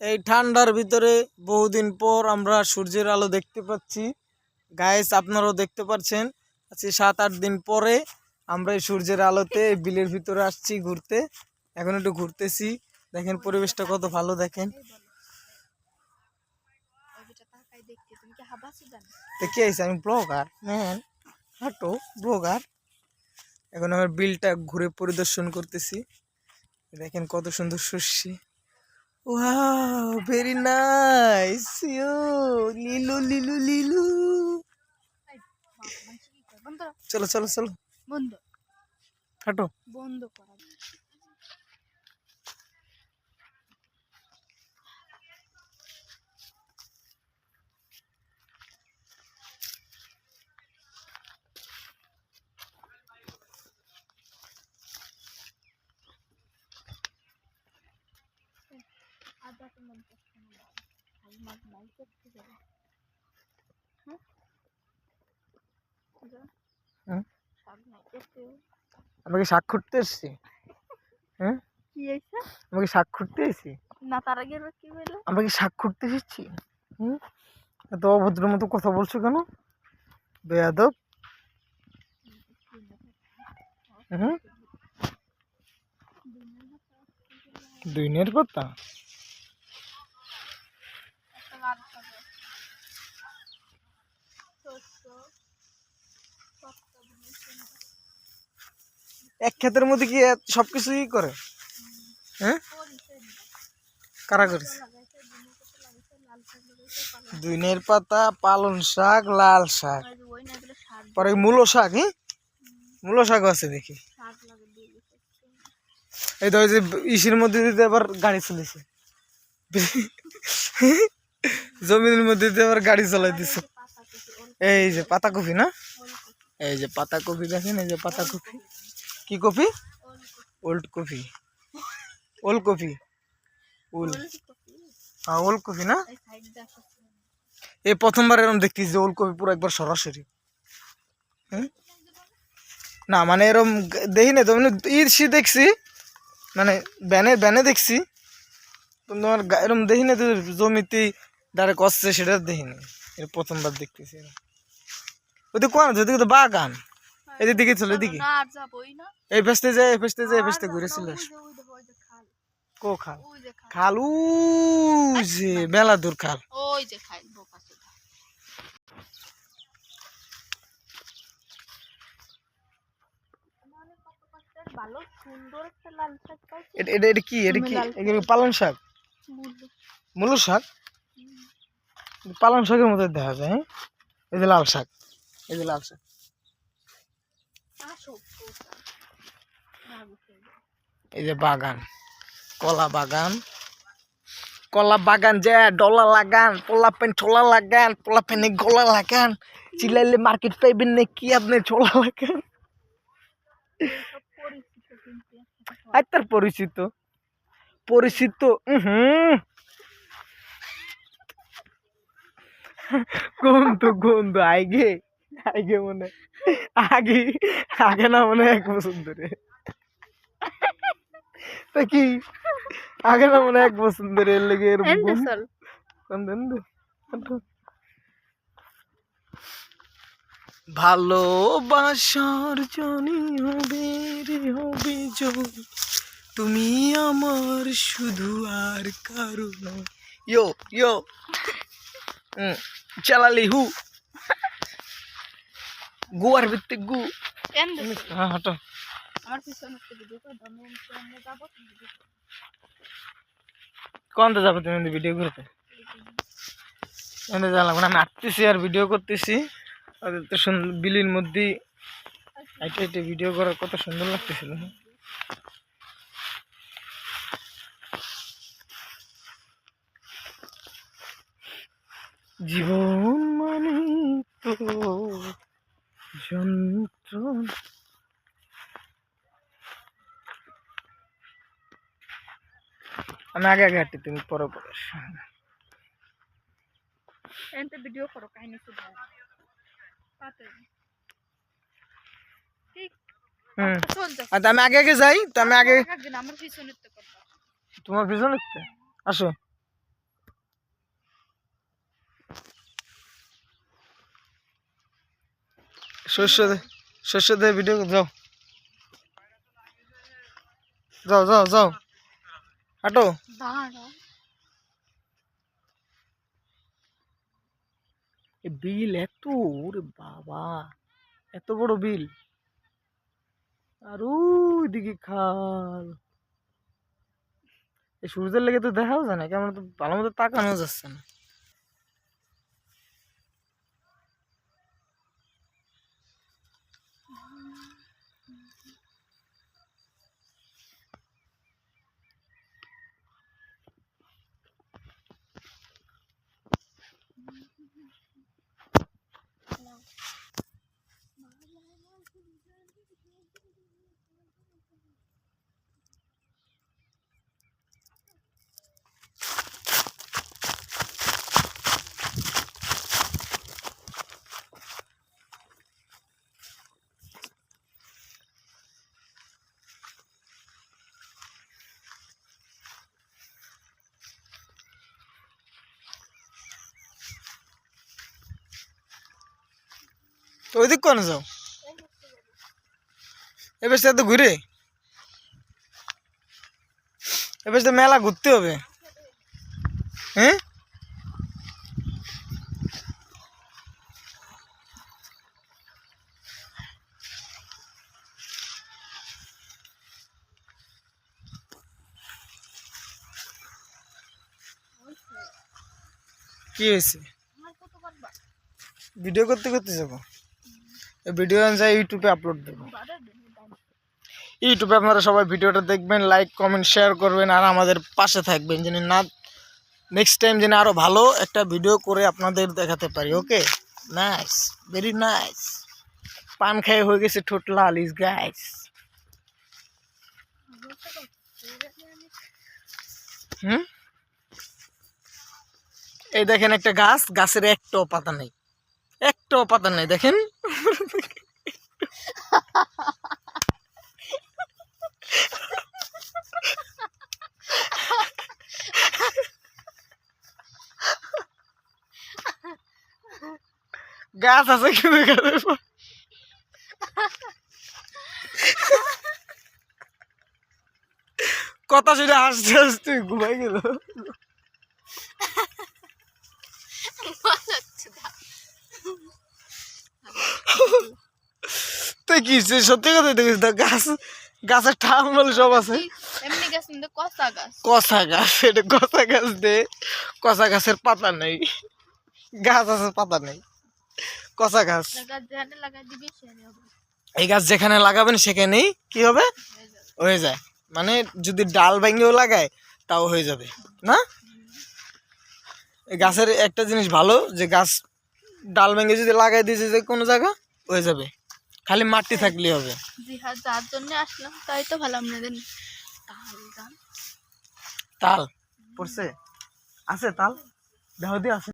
এই ঠান্ডার ভিতরে বহুদিন পর আমরা সূর্যের আলো দেখতে পাচ্ছি। গাইস, আপনারাও দেখতে পাচ্ছেন। আজকে 7-8 দিন পরে আমরা এই সূর্যের আলোতে বিলের ভিতরে আসছি ঘুরতে। এখন একটু ঘুরতেছি, দেখেন পরিবেশটা কত ভালো। দেখেন দেখে আইসি আমি ব্লগার ম্যান, হাঁটো ব্লগার। এখন আমার বিলটা ঘুরে পরিদর্শন করতেছি। দেখেন কত সুন্দর শস্যি। Wow, very nice. ইউ লিলু লিলু লিলু। চলো চলো চলো, বন্ধ হাঁটো। বন্ধ করা। আমাকে শাক খুঁড়তে এসছি। হ্যাঁ, কি হইছে? আমাকে শাক খুঁড়তে এসছি। না, তার আগে কি হইলো? আমরা কি শাক খুঁড়তে এসেছি? এত অভদ্র মতো কথা বলছো কেন, বেয়াদব? দুইনের কথা। এক ক্ষেতের মধ্যে কি সবকিছুই করে? হ্যাঁ, কারা করেছে? দুইনের পাতা, পালন শাক, লাল শাক, পরে মূলো শাক। হ্যাঁ, মূলো শাক আছে দেখি। এই তো যে ইসের মধ্যে দিতে আবার গাড়ি চলেছে, জমিনের মধ্যে দিয়ে আবার গাড়ি চালাই দিছে। এই যে পাতা কপি না, এই যে পাতা কপি দেখেন, এই যে পাতা কপি। কি কপি? ওল্ড কপি, ওল কপি, ওল। হ্যাঁ, ওল কপি না। এই প্রথমবার এরকম দেখতেছি যে ওল কপি পুরো একবার সরাসরি। না মানে এরকম দেখি না তো, মানে ইরশি দেখছি, মানে ব্যানে ব্যানে দেখছি, তোমার এরকম দেখি না তো জমিতে ডাইরেক্ট আসছে, সেটা দেখিনি। এর প্রথমবার দেখতেছি। ওইদিকে কোন আছে? ওইদিকে তো বাগান। এদিক দিকে চলো, এদিকে। এই ফেসতে যায়, এই ফেসতে যায়, এই ফেসতে ঘুরে চলে আস। কো খাল? খাল ওই যে মেলা দূর খাল। ওই যে খাল বোকা চোদা। ভালো সুন্দর একটা লাল শাক পাইছি। এটা কি? এটা কি? এটা পালং শাক, মূলো শাক। পালং শাকের মধ্যে দেখা যায়। হ্যাঁ, এই যে লাল শাক, এই যে লাল শাক। এই যে বাগান, কলা বাগান, কলা বাগান যে ডলা লাগান, পোলা পেন ছোলা লাগান, পোলা পেনে গলা লাগান, চিলাইলে মার্কেট পাইবেন নাকি আপনি ছোলা লাগান। আর তার পরিচিত পরিচিত। গন্ধ গন্ধ আগে আগে মনে আগে আগে না মনে 1 বছর ধরে। তা কি আগে না মনে 1 বছর ধরে এর লেগে ভালোবাসার জনি হবে রে হবে জয়, তুমি আমার শুধু আর কারণ। ইয়ো ইয়ো চালালি হু গুয়ার ভিত্তিক গু। হ্যাঁ, হাঁটো। আমার পিছনে একটা ভিডিও করে দাও, আমরা যাব কোনটা যাবো তুমি ভিডিও করতে? এনে যাওয়া লাগবে না, আমি আসতেছি আর ভিডিও করতেছি। তো সুন্দর বিলির মধ্যে এটা এটা ভিডিও করার কত সুন্দর লাগতেছিল। জীবন মানে তো যন্ত্রণা। আমি আগে আগে হাঁটি, তুমি পরে পরে। এনতে ভিডিও করো কাহিনী শুধু পাতে ঠিক। আমি আগে আগে যাই, তো আমি আগে আমার পিছনে তো করবা। তোমার পিছনে আসো। শস্য দিয়ে ভিডিও যাও যাও যাও যাও হাঁটো। দাঁড়াও। বিল এত, ওরে বাবা, এত বড় বিল। আর ওইদিকে খাল। এই সূর্যের লেগে তো দেখাও যায় না, কেমন তো ভালো মতো তাকানো যাচ্ছে না। তো ওইদিক কোন যাও, এবার সাথে ঘুরে, এবার তো মেলা ঘুরতে হবে। হ্যাঁ কি হয়েছে? ভিডিও করতে করতে যাবো, ভিডিও যাই ইউটিউবে আপলোড দেবো। ইউটিউবে আপনারা সবাই ভিডিওটা দেখবেন, লাইক কমেন্ট শেয়ার করবেন, আর আমাদের পাশে থাকবেন যেন না নেক্সট টাইম যেন আরো ভালো একটা ভিডিও করে আপনাদের দেখাতে পারি। ওকে, নাইস, ভেরি নাইস। পান খাই হয়ে গেছে ঠোঁট লাল ইস গাইস। হুম, এই দেখেন একটা গাছ, গাছের একটাও পাতা নেই, একটাও পাতা নেই দেখেন। গাছ আছে কিন্তু গাছের কথা শুনে হাসতে হাসতে ঘুমাই গেল। তুই কি সত্যি কথা দেখিস? গাছ, গাছের ঠাম্বল সব আছে। এমনি গাছ কিন্তু কচা গাছ। কষা গাছ, এটা কষা গাছ দে, কষা গাছের পাতা নেই, গাছ আছে পাতা নেই, কষা গাছ। যেখানে লাগাই দিবি সেখানে হবে। এই গাছ যেখানে লাগাবেন সেখানেই কি হবে, হয়ে যায়। মানে যদি ডাল ভেঙেও লাগায় তাও হয়ে যাবে না। এই গাছের একটা জিনিস ভালো, যে গাছ ডাল ভেঙে যদি লাগাই দিয়েছে যে কোনো জায়গা হয়ে যাবে, খালি মাটি থাকলেই হবে। জি হ্যাঁ, যার জন্য আসলাম তাই তো ভালো। আপনাদের তাল গান, তাল পড়ছে, আছে তাল, দেহ দিয়ে আছে।